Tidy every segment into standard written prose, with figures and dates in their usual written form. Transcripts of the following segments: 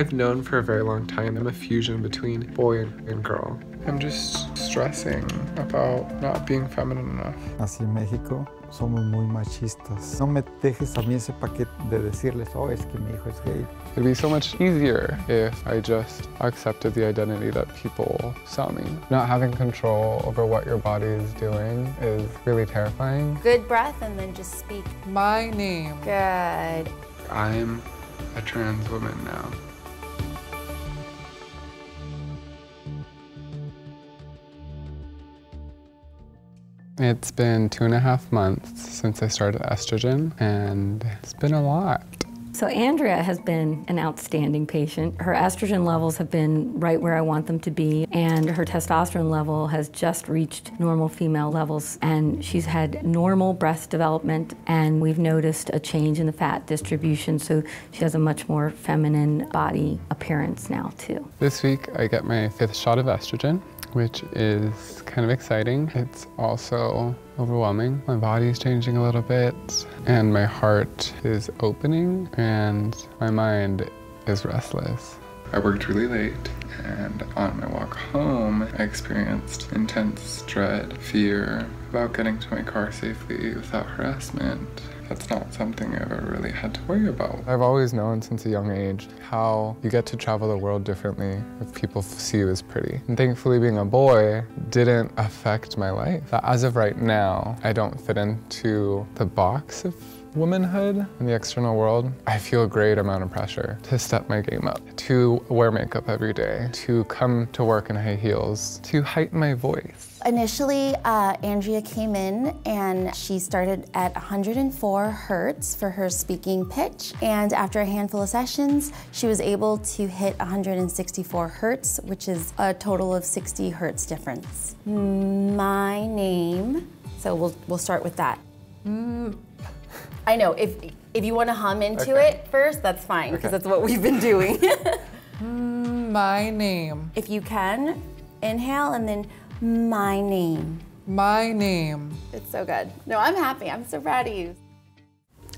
I've known for a very long time I'm a fusion between boy and girl. I'm just stressing about not being feminine enough. Así en México somos muy machistas. No me dejes a mí ese paquete de decirles, oh, es que mi hijo es gay. It'd be so much easier if I just accepted the identity that people saw me. Not having control over what your body is doing is really terrifying. Good breath and then just speak. My name. Good. I'm a trans woman now. It's been 2.5 months since I started estrogen, and it's been a lot. So Andrea has been an outstanding patient. Her estrogen levels have been right where I want them to be, and her testosterone level has just reached normal female levels, and she's had normal breast development, and we've noticed a change in the fat distribution, so she has a much more feminine body appearance now, too. This week, I get my 5th shot of estrogen, which is kind of exciting. It's also overwhelming. My body's changing a little bit, and my heart is opening, and my mind is restless. I worked really late, and on my walk home, I experienced intense dread, fear about getting to my car safely without harassment. That's not something I've ever really had to worry about. I've always known since a young age how you get to travel the world differently if people see you as pretty. And thankfully being a boy didn't affect my life. As of right now, I don't fit into the box of womanhood in the external world. I feel a great amount of pressure to step my game up, to wear makeup every day, to come to work in high heels, to heighten my voice. Initially, Andrea came in and she started at 104 hertz for her speaking pitch. And after a handful of sessions, she was able to hit 164 hertz, which is a total of 60 hertz difference. My name, so we'll start with that. I know, if you want to hum into it first, that's fine, because that's what we've been doing. My name. If you can, inhale and then my name. My name. It's so good. No, I'm happy. I'm so proud of you.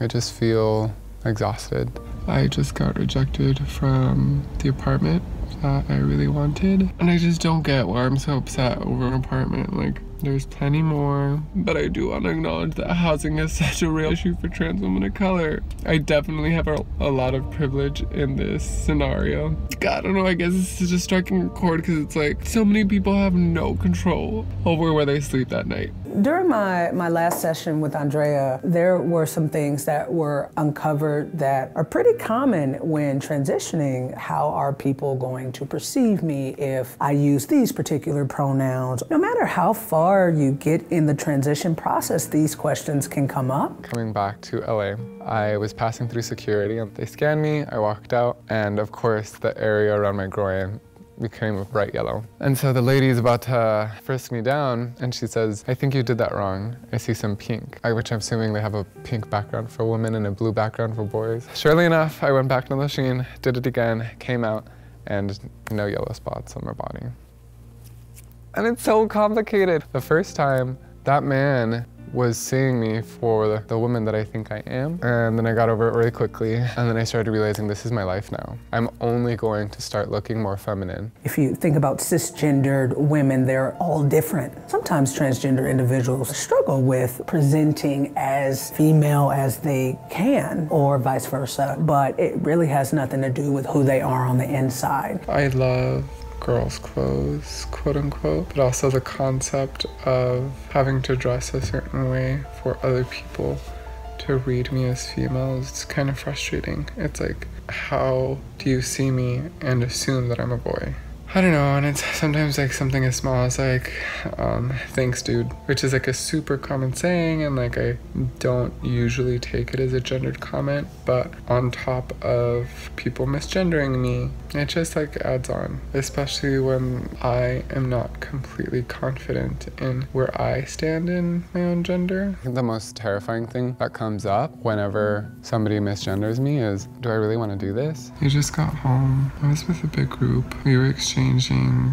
I just feel exhausted. I just got rejected from the apartment that I really wanted, and I just don't get why I'm so upset over an apartment. Like, there's plenty more, but I do want to acknowledge that housing is such a real issue for trans women of color. I definitely have a lot of privilege in this scenario. I don't know, I guess this is just striking a chord because it's like so many people have no control over where they sleep that night. During my last session with Andrea, there were some things that were uncovered that are pretty common when transitioning. How are people going to perceive me if I use these particular pronouns? No matter how far you get in the transition process, these questions can come up. Coming back to LA, I was passing through security and they scanned me, I walked out, and of course the area around my groin became bright yellow. And so the lady's about to frisk me down and she says, I think you did that wrong. I see some pink, which I'm assuming they have a pink background for women and a blue background for boys. Surely enough, I went back to the machine, did it again, came out, and no yellow spots on my body. And it's so complicated. The first time, that man was seeing me for the woman that I think I am. And then I got over it really quickly. And then I started realizing this is my life now. I'm only going to start looking more feminine. If you think about cisgendered women, they're all different. Sometimes transgender individuals struggle with presenting as female as they can, or vice versa. But it really has nothing to do with who they are on the inside. I love girls' clothes, quote unquote, but also the concept of having to dress a certain way for other people to read me as female is kind of frustrating. It's like, how do you see me and assume that I'm a boy? I don't know, and it's sometimes like something as small as like, thanks dude, which is like a super common saying, and like I don't usually take it as a gendered comment, but on top of people misgendering me, it just like adds on, especially when I am not completely confident in where I stand in my own gender. I think the most terrifying thing that comes up whenever somebody misgenders me is, do I really want to do this? I just got home. I was with a big group. We were exchanging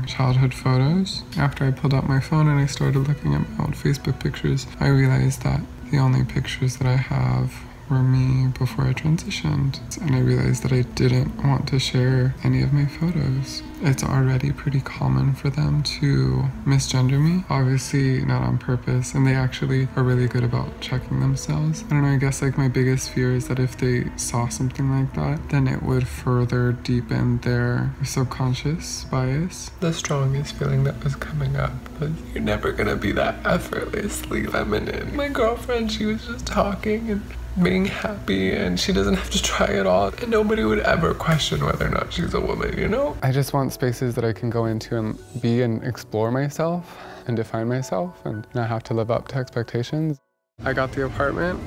childhood photos. After I pulled out my phone and I started looking at my old Facebook pictures, I realized that the only pictures that I have were me before I transitioned. And I realized that I didn't want to share any of my photos. It's already pretty common for them to misgender me, obviously not on purpose, and they actually are really good about checking themselves. I don't know, I guess like my biggest fear is that if they saw something like that, then it would further deepen their subconscious bias. The strongest feeling that was coming up was, you're never gonna be that effortlessly feminine. My girlfriend, she was just talking and being happy, and she doesn't have to try it all, and nobody would ever question whether or not she's a woman, you know? I just want spaces that I can go into and be and explore myself and define myself and not have to live up to expectations. I got the apartment,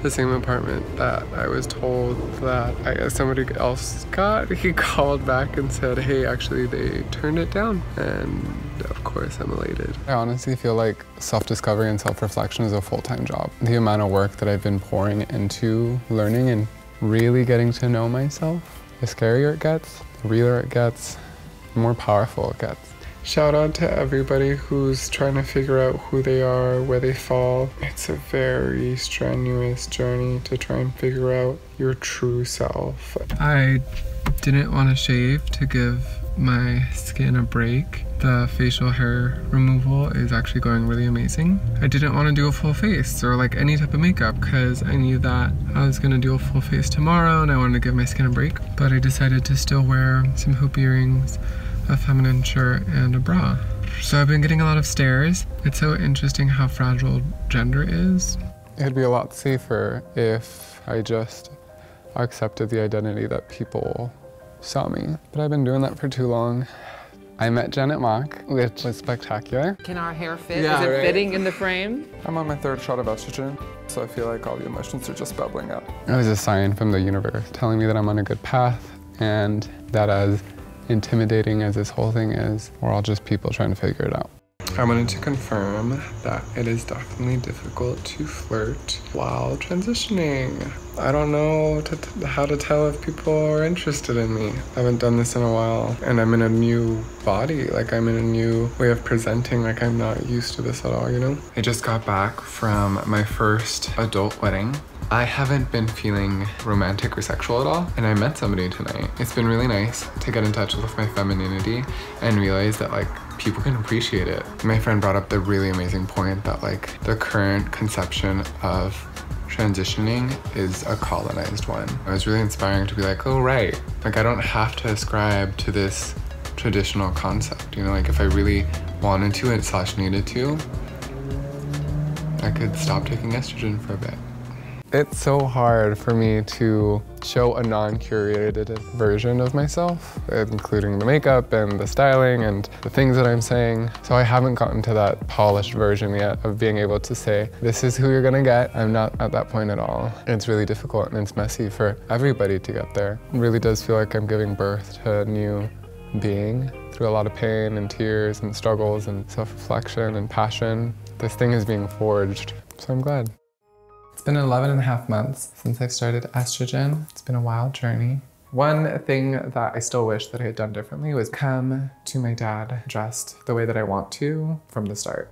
the same apartment that I was told that somebody else got. He called back and said, hey, actually they turned it down, and of course I'm elated. I honestly feel like self-discovery and self-reflection is a full-time job. The amount of work that I've been pouring into learning and really getting to know myself, the scarier it gets, the realer it gets, the more powerful it gets. Shout out to everybody who's trying to figure out who they are, where they fall. It's a very strenuous journey to try and figure out your true self. I didn't want to shave to give my skin a break. The facial hair removal is actually going really amazing. I didn't want to do a full face or like any type of makeup because I knew that I was going to do a full face tomorrow and I wanted to give my skin a break. But I decided to still wear some hoop earrings, a feminine shirt, and a bra. So I've been getting a lot of stares. It's so interesting how fragile gender is. It'd be a lot safer if I just accepted the identity that people saw me. But I've been doing that for too long. I met Jen at Mock, which was spectacular. Can our hair fit? Yeah, is it right? fitting in the frame? I'm on my 3rd shot of estrogen, so I feel like all the emotions are just bubbling up. It was a sign from the universe telling me that I'm on a good path, and that as intimidating as this whole thing is, we're all just people trying to figure it out. I wanted to confirm that it is definitely difficult to flirt while transitioning. I don't know how to tell if people are interested in me. I haven't done this in a while, and I'm in a new body. Like, I'm in a new way of presenting. Like, I'm not used to this at all, you know? I just got back from my first adult wedding. I haven't been feeling romantic or sexual at all, and I met somebody tonight. It's been really nice to get in touch with my femininity and realize that like people can appreciate it. My friend brought up the really amazing point that like the current conception of transitioning is a colonized one. It was really inspiring to be like, oh right, like I don't have to ascribe to this traditional concept, you know, like if I really wanted to and / needed to, I could stop taking estrogen for a bit. It's so hard for me to show a non-curated version of myself, including the makeup and the styling and the things that I'm saying. So I haven't gotten to that polished version yet of being able to say, this is who you're gonna get. I'm not at that point at all. It's really difficult and it's messy for everybody to get there. It really does feel like I'm giving birth to a new being through a lot of pain and tears and struggles and self-reflection and passion. This thing is being forged, so I'm glad. It's been 11.5 months since I've started estrogen. It's been a wild journey. One thing that I still wish that I had done differently was come to my dad dressed the way that I want to from the start.